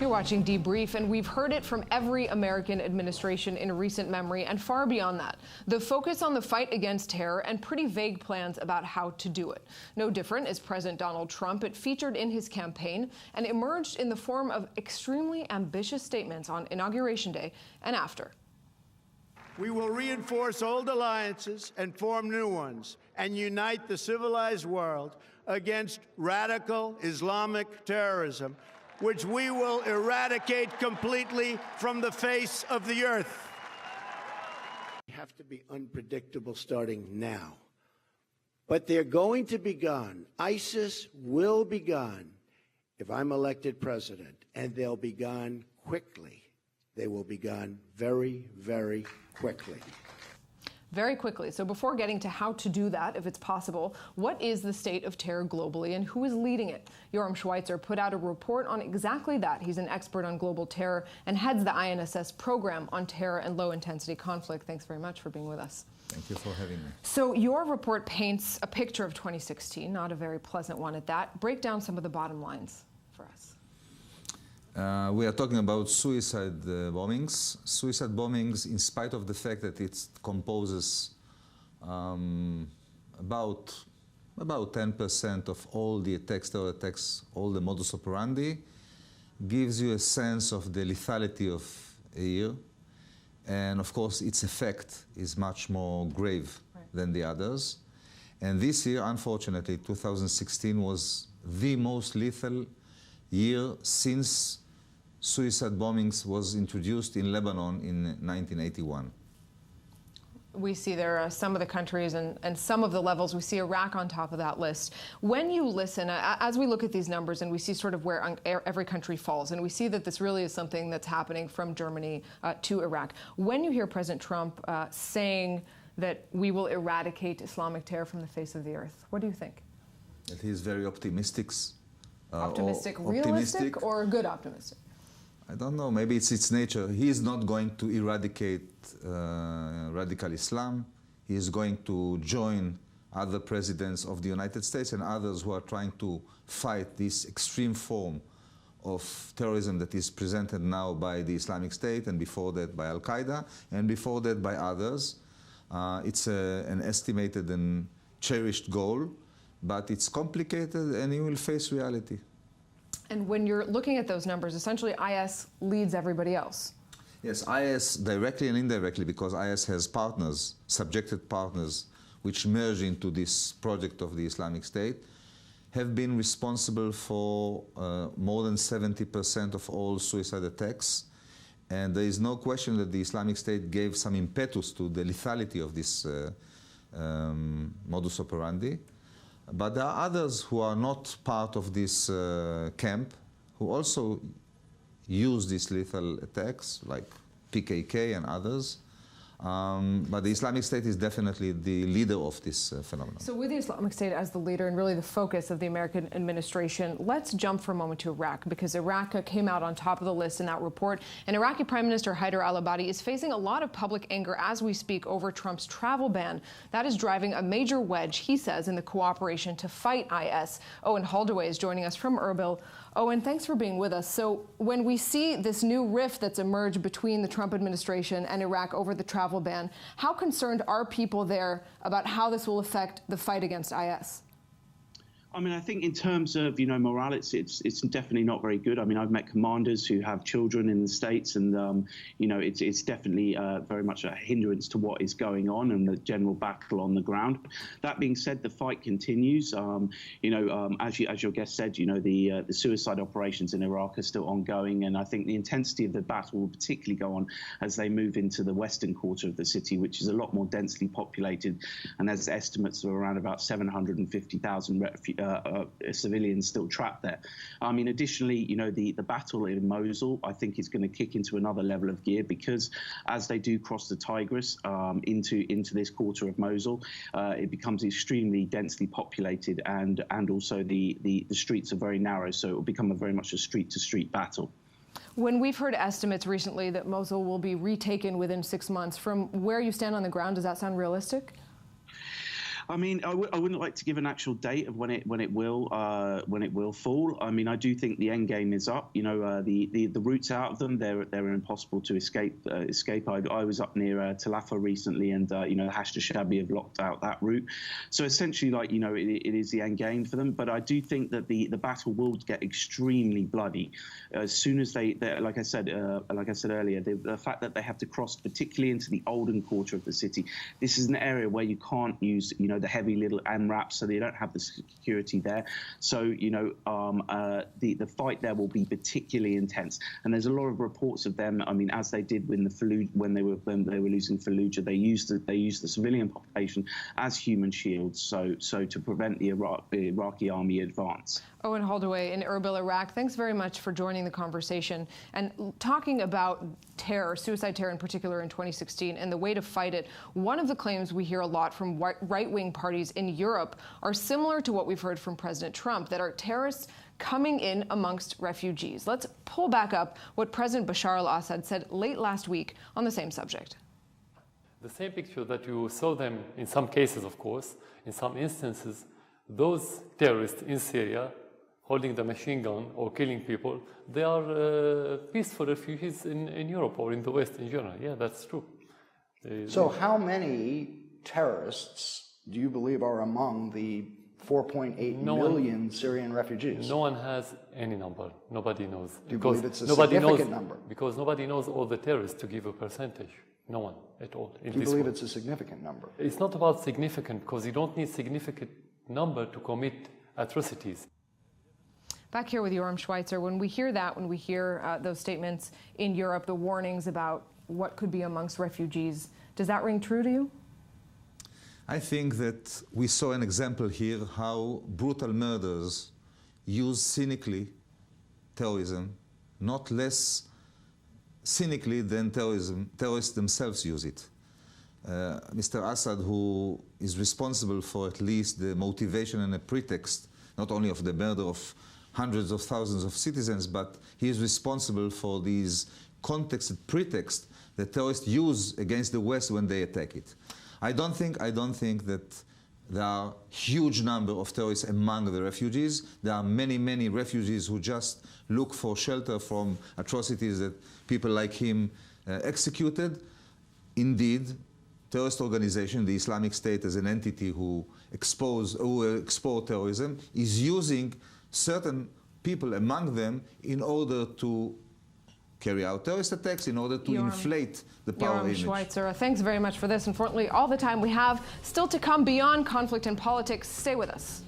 You're watching Debrief, and we've heard it from every American administration in recent memory and far beyond that. The focus on the fight against terror and pretty vague plans about how to do it. No different is President Donald Trump. It featured in his campaign and emerged in the form of extremely ambitious statements on Inauguration Day and after. We will reinforce old alliances and form new ones and unite the civilized world against radical Islamic terrorism, which we will eradicate completely from the face of the earth. We have to be unpredictable starting now. But they're going to be gone. ISIS will be gone if I'm elected president, and they'll be gone quickly. They will be gone very, very quickly. Very quickly. So before getting to how to do that, if it's possible, what is the state of terror globally and who is leading it? Yoram Schweitzer put out a report on exactly that. He's an expert on global terror and heads the INSS program on terror and low-intensity conflict. Thanks very much for being with us. Thank you for having me. So your report paints a picture of 2016, not a very pleasant one at that. Break down some of the bottom lines for us. We are talking about suicide bombings. Suicide bombings, in spite of the fact that it composes about 10% of all the terror attacks, all the modus operandi, gives you a sense of the lethality of a year. And of course, its effect is much more grave than the others. And this year, unfortunately, 2016 was the most lethal year since suicide bombings was introduced in Lebanon in 1981. We see there are some of the countries and some of the levels. We see Iraq on top of that list. When you listen, as we look at these numbers and we see sort of where every country falls, and we see that this really is something that's happening from Germany to Iraq. When you hear President Trump saying that we will eradicate Islamic terror from the face of the earth, what do you think? That he's very optimistic. Optimistic, realistic, or good optimistic? I don't know, maybe it's its nature. He is not going to eradicate radical Islam. He is going to join other presidents of the United States and others who are trying to fight this extreme form of terrorism that is presented now by the Islamic State, and before that by Al-Qaeda, and before that by others. It's an estimated and cherished goal, but it's complicated and he will face reality. And when you're looking at those numbers, essentially IS leads everybody else. Yes, IS directly and indirectly, because IS has partners, subjected partners, which merge into this project of the Islamic State, have been responsible for more than 70% of all suicide attacks. And there is no question that the Islamic State gave some impetus to the lethality of this modus operandi. But there are others who are not part of this camp who also use these lethal attacks, like PKK and others. But the Islamic State is definitely the leader of this phenomenon. So with the Islamic State as the leader and really the focus of the American administration, let's jump for a moment to Iraq, because Iraq came out on top of the list in that report. And Iraqi Prime Minister Haider al-Abadi is facing a lot of public anger as we speak over Trump's travel ban. That is driving a major wedge, he says, in the cooperation to fight IS. Owen Holdaway is joining us from Erbil. Owen, thanks for being with us. So when we see this new rift that's emerged between the Trump administration and Iraq over the travel ban, how concerned are people there about how this will affect the fight against IS? I mean, I think in terms of, morale, it's definitely not very good. I mean, I've met commanders who have children in the States, and, it's definitely very much a hindrance to what is going on and the general battle on the ground. That being said, the fight continues. As your guest said, the suicide operations in Iraq are still ongoing, and I think the intensity of the battle will particularly go on as they move into the western quarter of the city, which is a lot more densely populated, and there's estimates of around about 750,000 civilians still trapped there. I mean, additionally, the battle in Mosul, I think, is going to kick into another level of gear, because as they do cross the Tigris into this quarter of Mosul, it becomes extremely densely populated, and also the streets are very narrow, so it will become very much a street-to-street battle. When we've heard estimates recently that Mosul will be retaken within 6 months, from where you stand on the ground, does that sound realistic? I mean, I wouldn't like to give an actual date of when it will fall. I mean, I do think the end game is up. You know, the routes out of them, they're impossible to escape. I was up near Talifa recently, and you know, the Hashd-Shabi have locked out that route. So essentially, like, you know, it is the end game for them. But I do think that the battle will get extremely bloody as soon as they like I said earlier, the fact that they have to cross, particularly into the Olden quarter of the city. This is an area where you can't use, you know, the heavy little MRAPs, so they don't have the security there. So, you know, the fight there will be particularly intense. And there's a lot of reports of them. I mean, as they did when they were losing Fallujah, they used the civilian population as human shields, so to prevent the Iraqi army advance. Owen Holdaway in Erbil, Iraq, thanks very much for joining the conversation and talking about terror, suicide terror in particular in 2016, and the way to fight it. One of the claims we hear a lot from right-wing parties in Europe are similar to what we've heard from President Trump, that are terrorists coming in amongst refugees. Let's pull back up what President Bashar al-Assad said late last week on the same subject. The same picture that you saw them in some cases, of course, in some instances, those terrorists in Syria holding the machine gun or killing people, they are peaceful refugees in Europe or in the West in general. Yeah, that's true. So how many terrorists do you believe are among the 4.8 million Syrian refugees? No one has any number. Nobody knows. Do you believe it's a significant number? Because nobody knows all the terrorists to give a percentage. No one at all. Do you believe it's a significant number? It's not about significant, because you don't need significant number to commit atrocities. Back here with Yoram Schweitzer, when we hear that, when we hear those statements in Europe, the warnings about what could be amongst refugees, does that ring true to you? I think that we saw an example here how brutal murders use cynically terrorism, not less cynically than terrorists themselves use it. Mr. Assad, who is responsible for at least the motivation and a pretext, not only of the murder of hundreds of thousands of citizens, but he is responsible for these contexts and pretext that terrorists use against the West when they attack it. I don't think that there are huge number of terrorists among the refugees. There are many, many refugees who just look for shelter from atrocities that people like him executed. Indeed, terrorist organization, the Islamic State, as an entity who export terrorism, is using certain people among them in order to carry out terrorist attacks, in order to inflate the power image. Schweitzer, thanks very much for this. Unfortunately, all the time we have still to come beyond conflict and politics. Stay with us.